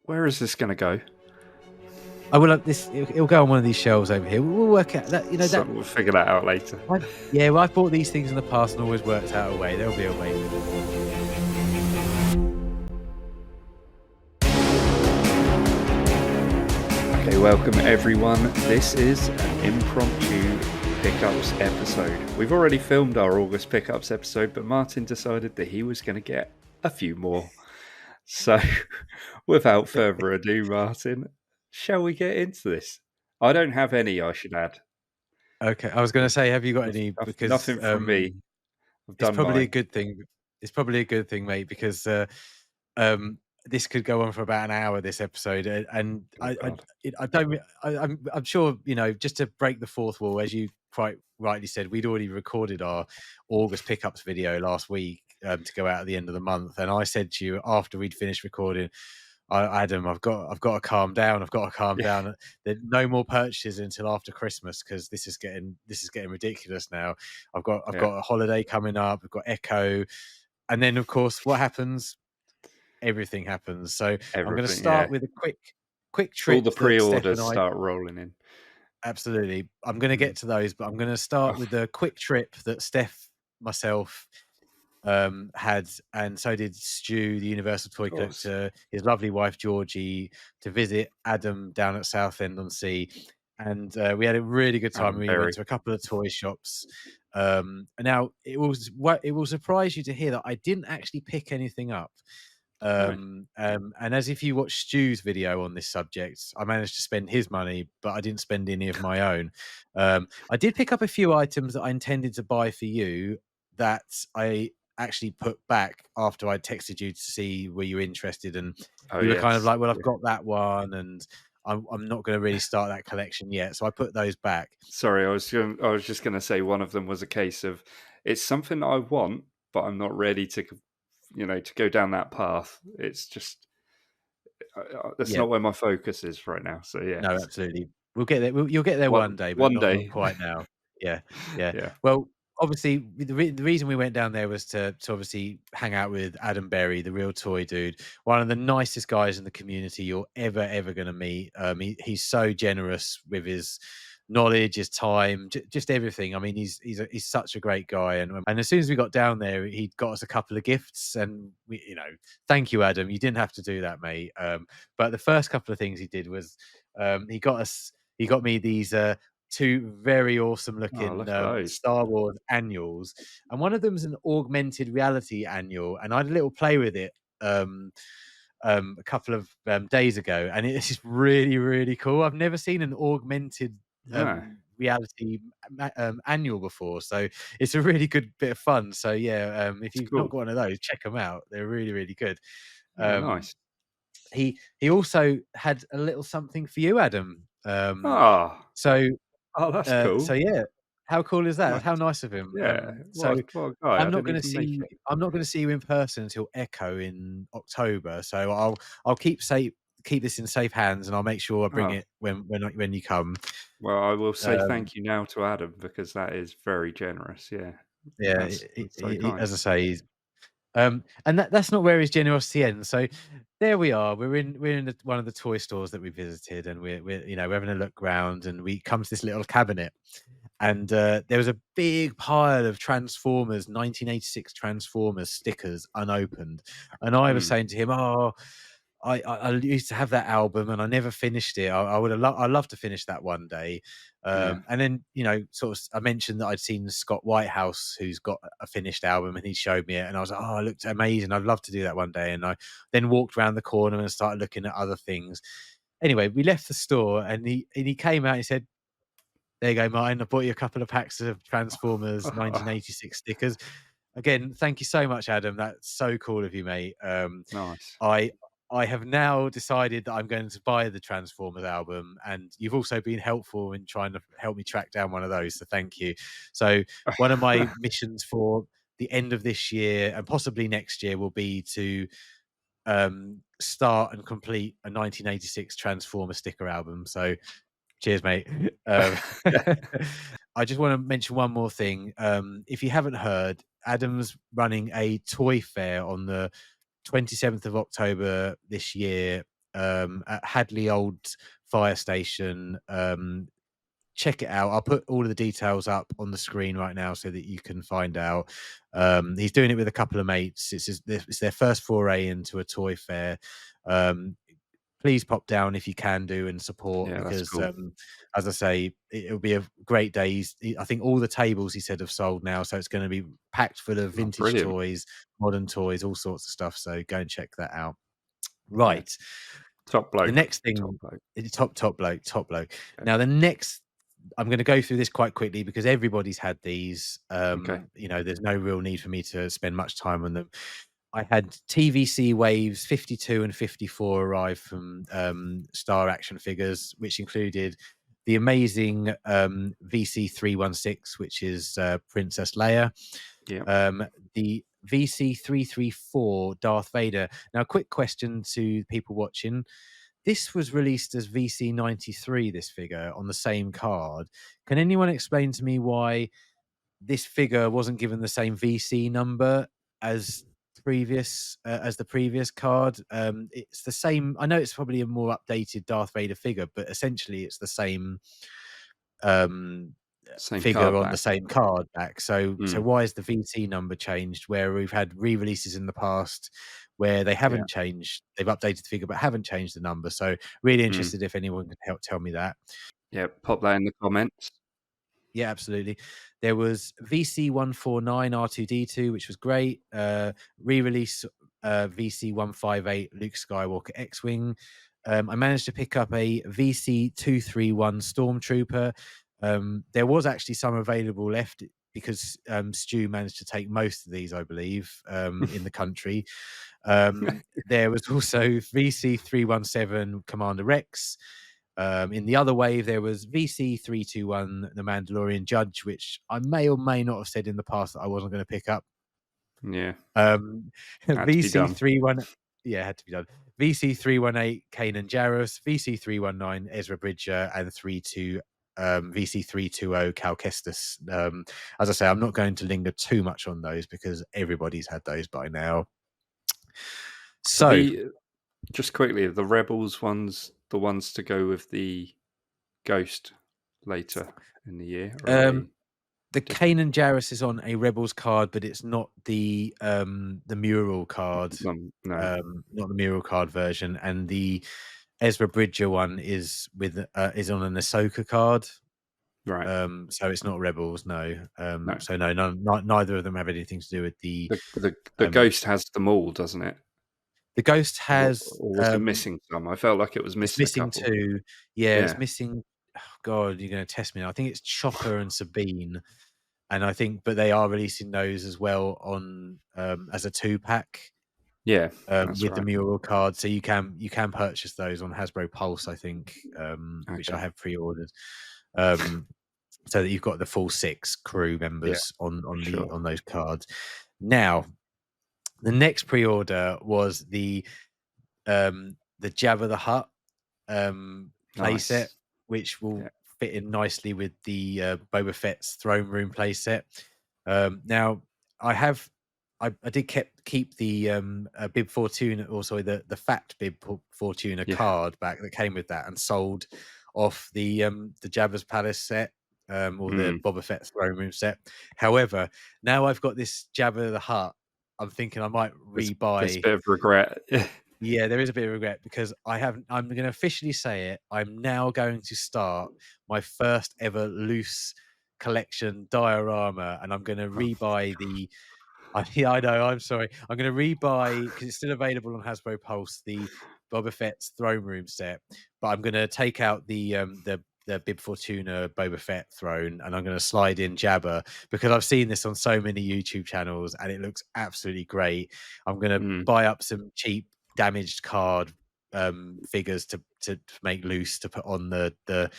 Where is this going to go? I will. It'll go on one of these shelves over here. We'll work out that. You know that. We'll figure that out later. Well, I've bought these things in the past and always worked out a way. There'll be a way. Okay, welcome everyone. This is an impromptu pickups episode. We've already filmed our August pickups episode, but Martin decided that he was going to get a few more. So, without further ado, Martin, shall we get into this? I don't have any, I should add. Okay, I was going to say, have you got any? Because nothing from me. It's probably a good thing. It's probably a good thing, mate, because this could go on for about an hour. This episode, and I'm sure, you know, just to break the fourth wall, as you quite rightly said, we'd already recorded our August pickups video last week to go out at the end of the month, and I said to you after we'd finished recording, Adam, I've got to calm down. I've got to calm down. There's no more purchases until after Christmas because this is getting ridiculous now. I've got a holiday coming up. I've got Echo, and then of course, what happens? Everything happens. So I'm going to start with a quick trip. All the pre-orders start rolling in. Absolutely, I'm going to get to those, but I'm going to start with a quick trip that Steph, myself, had, and so did Stu, the Universal Toy Collector, his lovely wife Georgie, to visit Adam down at Southend on Sea, and we had a really good time. We went to a couple of toy shops. Now it will surprise you to hear that I didn't actually pick anything up. And as if you watch Stu's video on this subject, I managed to spend his money, but I didn't spend any of my own. I did pick up a few items that I intended to buy for you that I actually put back after I texted you to see were you interested, and you were kind of like, well, I've got that one, and I'm not going to really start that collection yet, so I put those back. Sorry, I was just going to say one of them was a case of it's something I want, but I'm not ready to, to go down that path. It's just that's not where my focus is right now. So yeah, no, absolutely, we'll get there. You'll get there one day, but not quite now. Yeah. Well, obviously, the reason we went down there was to obviously hang out with Adam Berry, the real toy dude, one of the nicest guys in the community you're ever going to meet. He's so generous with his knowledge, his time, just everything. I mean, he's such a great guy, and as soon as we got down there, he got us a couple of gifts, and we, thank you, Adam. You didn't have to do that, mate. But the first couple of things he did was he got me these two very awesome looking Star Wars annuals, and one of them is an augmented reality annual, and I had a little play with it a couple of days ago, and it's just really cool. I've never seen an augmented reality annual before, so it's a really good bit of fun. So if you've not got one of those, check them out. They're really good. Nice. He also had a little something for you, Adam. That's cool. So yeah, how cool is that? Nice. How nice of him. Yeah. I'm not going to see you in person until Echo in October. So I'll keep this in safe hands, and I'll make sure I bring it when you come. Well, I will say thank you now to Adam, because that is very generous. Yeah. That's so kind. As I say, he's and that's not where his generosity ends. So there we are. We're in one of the toy stores that we visited, and we're having a look around, and we come to this little cabinet, and there was a big pile of Transformers 1986 Transformers stickers unopened, and I was saying to him, I used to have that album and I never finished it. I'd love to finish that one day. And then, I mentioned that I'd seen Scott Whitehouse, who's got a finished album, and he showed me it, and I was like, oh, it looked amazing. I'd love to do that one day. And I then walked around the corner and started looking at other things. Anyway, we left the store, and he came out and he said, there you go, Martin. I bought you a couple of packs of Transformers 1986 stickers. Again, thank you so much, Adam. That's so cool of you, mate. Nice. I have now decided that I'm going to buy the Transformers album, and you've also been helpful in trying to help me track down one of those, so thank you. So one of my missions for the end of this year and possibly next year will be to start and complete a 1986 Transformer sticker album. So cheers, mate. I just want to mention one more thing. If you haven't heard, Adam's running a toy fair on the 27th of October this year at Hadley Old Fire Station. Check it out. I'll put all of the details up on the screen right now so that you can find out. He's doing it with a couple of mates. It's their first foray into a toy fair. Please pop down if you can do and support, because cool. as I say, it'll be a great day. I think all the tables, he said, have sold now, so it's going to be packed full of vintage toys, modern toys, all sorts of stuff. So go and check that out. Right. Top bloke. The next thing, top bloke. Okay. Now, the next, I'm going to go through this quite quickly because everybody's had these. You know, there's no real need for me to spend much time on them. I had TVC Waves 52 and 54 arrive from Star Action Figures, which included the amazing VC316, which is Princess Leia. The VC334 Darth Vader. Now, quick question to people watching. This was released as VC93, this figure, on the same card. Can anyone explain to me why this figure wasn't given the same VC number as the previous card? It's the same. I know it's probably a more updated Darth Vader figure, but essentially it's the same figure on the same card back. So why is the VC number changed, where we've had re-releases in the past where they haven't changed? They've updated the figure but haven't changed the number. So really interested if anyone can help tell me that. Yeah, pop that in the comments. Yeah, absolutely. There was VC149 R2D2, which was great. Re-release VC158 Luke Skywalker X-Wing. I managed to pick up a VC231 Stormtrooper. There was actually some available left because Stu managed to take most of these, I believe, in the country. There was also VC317 Commander Rex. In the other wave, there was VC321 The Mandalorian Judge, which I may or may not have said in the past that I wasn't going to pick up. Yeah. VC31, had to be done. VC318 Kanan Jarrus, VC319 Ezra Bridger, and VC320 Cal Kestis. As I say, I'm not going to linger too much on those because everybody's had those by now. So, just quickly, the Rebels ones, the ones to go with the Ghost later in the year. The Kanan Jarrus is on a Rebels card, but it's not the mural card. No. Not the mural card version. And the Ezra Bridger one is on an Ahsoka card. Right. So it's not Rebels, no. So no, neither of them have anything to do with the Ghost has them all, doesn't it? The Ghost has. Or was it missing some? I felt like it was missing. It's missing two. Yeah, it's missing. Oh God, you're going to test me now. I think it's Chopper and Sabine, and I think, but they are releasing those as well on as a 2-pack. Yeah, with the mural card, so you can purchase those on Hasbro Pulse, I think, which I have pre-ordered, so that you've got the full 6 crew members on those cards. Now, the next pre-order was the Jabba the Hutt playset, which will fit in nicely with the Boba Fett's throne room playset. Now, I did keep the Bib Fortuna, also the fat Bib Fortuna card back that came with that, and sold off the Jabba's Palace set, or the Boba Fett throne room set. However, now I've got this Jabba the Hutt, I'm thinking I might rebuy. There's a bit of regret. Yeah, there is a bit of regret because I'm going to officially say it. I'm now going to start my first ever loose collection diorama, and I'm going to rebuy the. I know. I'm sorry. I'm going to rebuy, because it's still available on Hasbro Pulse, the Boba Fett's throne room set. But I'm going to take out the Bib Fortuna Boba Fett throne, and I'm going to slide in Jabba, because I've seen this on so many YouTube channels and it looks absolutely great. I'm going to buy up some cheap damaged card figures to make loose to put on the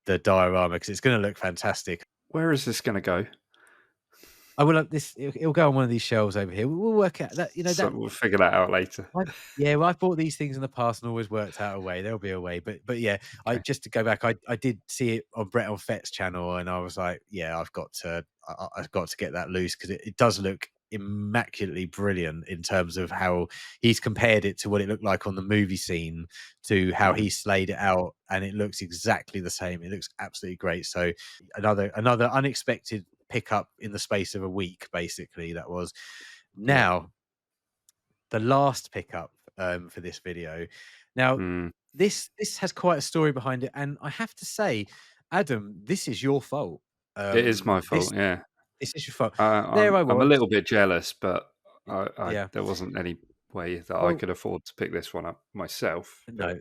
diorama, because it's going to look fantastic. Where is this going to go? I will. It'll go on one of these shelves over here. We'll work out that. So we'll figure that out later. I've bought these things in the past and always worked out a way. There'll be a way. But yeah, okay. Just to go back, I did see it on Brett on Fett's channel, and I was like, yeah, I've got to get that loose, because it does look immaculately brilliant in terms of how he's compared it to what it looked like on the movie scene to how he slayed it out, and it looks exactly the same. It looks absolutely great. So another unexpected pickup in the space of a week, basically. That was now the last pickup for this video. Now this has quite a story behind it, and I have to say, Adam, this is your fault. It is my fault. This is your fault. There I'm I a was. little bit jealous, but Yeah. there wasn't any way that I Well, could afford to pick this one up myself. no.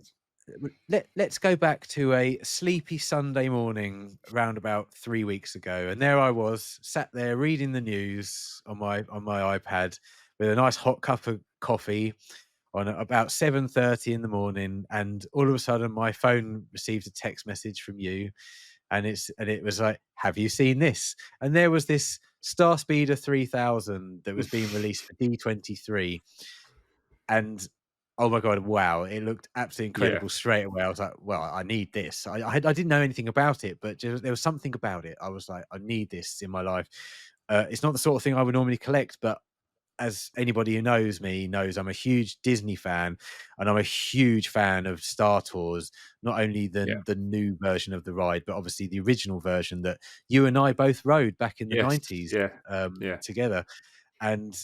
But Let's go back to a sleepy Sunday morning around about 3 weeks ago, and there I was, sat there reading the news on my iPad with a nice hot cup of coffee on about 7:30 in the morning, and all of a sudden my phone received a text message from you, and it was like, "Have you seen this?" And there was this Starspeeder 3000 that was being released for D23, and oh my god, wow! It looked absolutely incredible straight away. I was like, "Well, I need this." I didn't know anything about it, but there was something about it. I was like, "I need this in my life." It's not the sort of thing I would normally collect, but as anybody who knows me knows, I'm a huge Disney fan, and I'm a huge fan of Star Tours. Not only the new version of the ride, but obviously the original version that you and I both rode back in the '90s together. And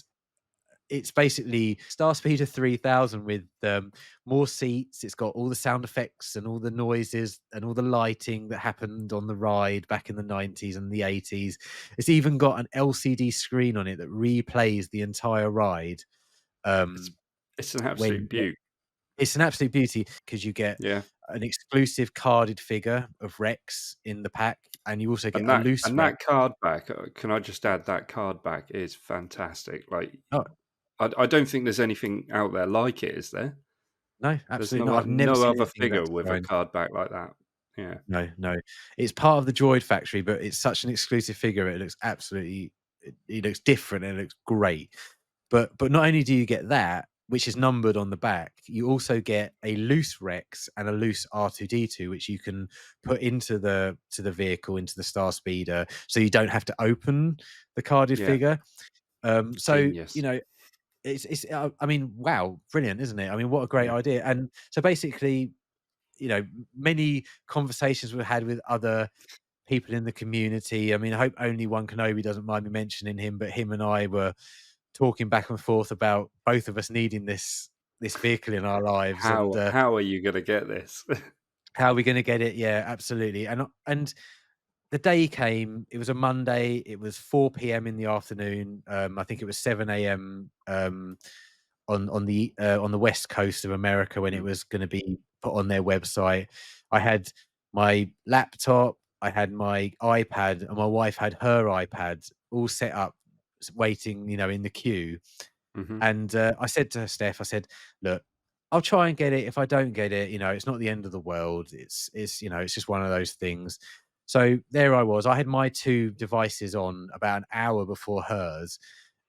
it's basically Starspeeder 3000 with more seats. It's got all the sound effects and all the noises and all the lighting that happened on the ride back in the '90s and the '80s. It's even got an LCD screen on it that replays the entire ride. It's an absolute beauty. It's an absolute beauty because you get an exclusive carded figure of Rex in the pack, and you also get a loose Rex. That card back, can I just add, that card back is fantastic. Like, I don't think there's anything out there like it, is there? No, absolutely not. I've never seen other anything figure that's with a card back like that. Yeah. No. It's part of the Droid factory, but it's such an exclusive figure. It looks absolutely, it looks different and it looks great. But not only do you get that, which is numbered on the back, you also get a loose Rex and a loose R2D2, which you can put into the vehicle, into the Starspeeder, so you don't have to open the carded figure. So Genius. you know, it's I mean, wow, brilliant, isn't it? I mean, what a great idea. And so basically, you know, many conversations were had with other people in the community. I mean, I hope Only One Kenobi doesn't mind me mentioning him, but him and I were talking back and forth about both of us needing this vehicle in our lives. How are you going to get this? How are we going to get it? Yeah, absolutely. And the day came. It was a Monday. It was 4 p.m. in the afternoon. I think it was 7 a.m. On the west coast of America when it was going to be put on their website. I had my laptop, I had my iPad, and my wife had her iPad all set up, waiting, you know, in the queue. And I said to her, Steph, I said, "Look, I'll try and get it. If I don't get it, you know, it's not the end of the world. It's you know, it's just one of those things." So there I was. I had my two devices on about an hour before hers,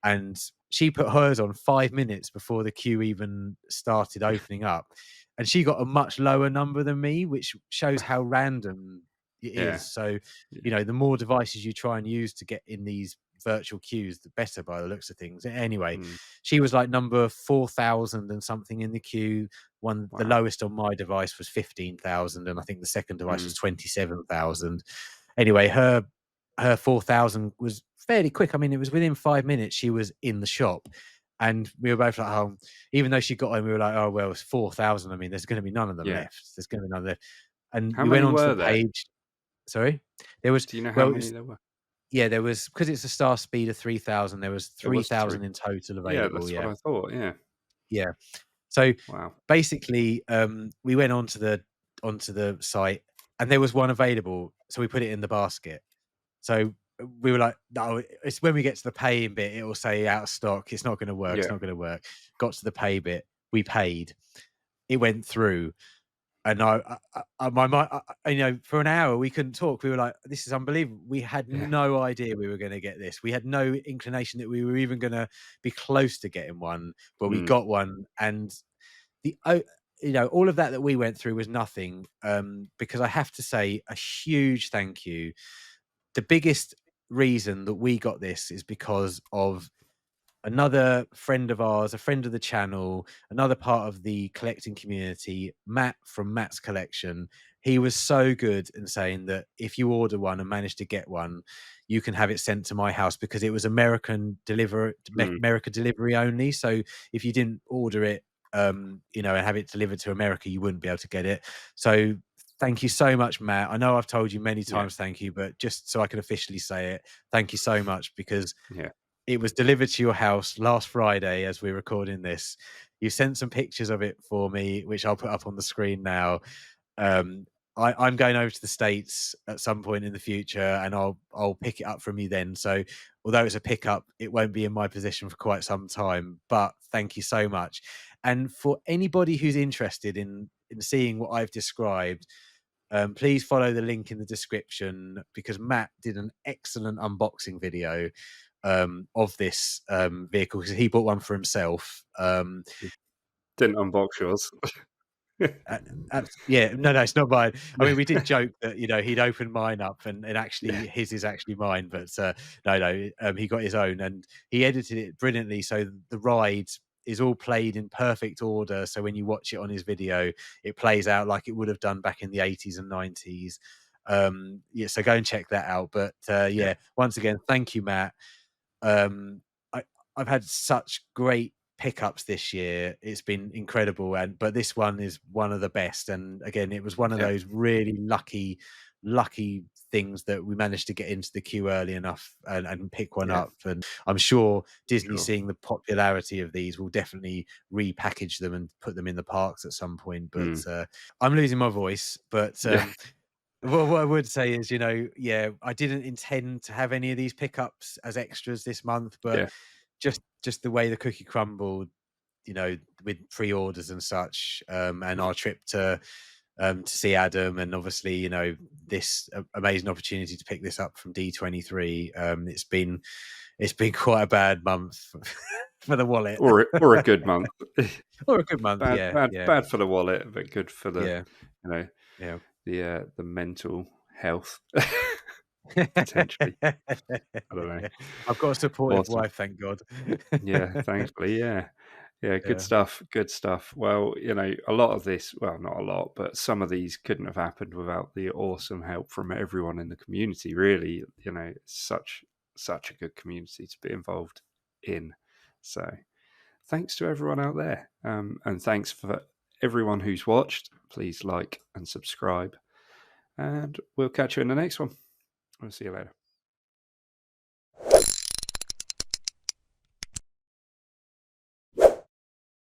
and she put hers on 5 minutes before the queue even started opening up, and she got a much lower number than me, which shows how random it is. So, you know, the more devices you try and use to get in these virtual queues, the better by the looks of things. Anyway, she was like number 4,000 and something in the queue. The lowest on my device was 15,000, and I think the second device was 27,000. Anyway, her 4,000 was fairly quick. I mean, it was within 5 minutes she was in the shop, and we were both like, "Oh," even though she got in, we were like, "Oh well, it's 4,000. I mean, there's going to be none of them left. There's going to be none left." And How we many went onto were the there? page. Sorry, there was. Do you know how many there were? Yeah, there was, because it's a Starspeeder 3000. There was 3,000 in total available. Yeah, that's what I thought. Yeah. So wow. basically, we went onto the site, and there was one available, so we put it in the basket. So we were like, "No, it's when we get to the paying bit, it will say out of stock. It's not going to work. It's not going to work." Got to the pay bit, we paid. It went through. And my mind, you know, for an hour we couldn't talk. We were like, "This is unbelievable." We had no idea we were going to get this. We had no inclination that we were even going to be close to getting one, but we got one. And you know, all of that we went through was nothing, because I have to say a huge thank you. The biggest reason that we got this is because of another friend of ours, a friend of the channel, another part of the collecting community, Matt from Matt's Collection. He was so good in saying that if you order one and manage to get one, you can have it sent to my house, because it was American delivery only. So if you didn't order it, and have it delivered to America, you wouldn't be able to get it. So thank you so much, Matt. I know I've told you many times thank you, but just so I can officially say it, thank you so much, because it was delivered to your house last Friday as we're recording this. You sent some pictures of it for me, which I'll put up on the screen now. I'm going over to the States at some point in the future, and I'll pick it up from you then. So although it's a pickup, it won't be in my possession for quite some time. But thank you so much. And for anybody who's interested in seeing what I've described, please follow the link in the description, because Matt did an excellent unboxing video of this vehicle, because he bought one for himself. Didn't unbox yours. Yeah, no, it's not mine. I mean, we did joke that he'd opened mine up, and actually his is actually mine, but no, he got his own, and he edited it brilliantly, so the ride is all played in perfect order. So when you watch it on his video, it plays out like it would have done back in the 80s and 90s. So go and check that out. But once again, thank you, Matt. I've had such great pickups this year. It's been incredible, but this one is one of the best. And again, it was one of those really lucky things that we managed to get into the queue early enough and pick one up. And I'm sure Disney, seeing the popularity of these, will definitely repackage them and put them in the parks at some point. But I'm losing my voice. But what I would say is, I didn't intend to have any of these pickups as extras this month, but just the way the cookie crumbled, with pre-orders and such, and our trip to see Adam, and obviously, this amazing opportunity to pick this up from D23. It's been quite a bad month for the wallet, or a good month, or a good month. Bad for the wallet, but good for the the mental health. Potentially. I don't know. I've got a supportive wife, thank God. Thankfully, good stuff. Well, a lot of this, well, not a lot, but some of these couldn't have happened without the awesome help from everyone in the community. Really, it's such a good community to be involved in. So thanks to everyone out there, and thanks for everyone who's watched. Please like and subscribe, and we'll catch you in the next one. I'll see you later.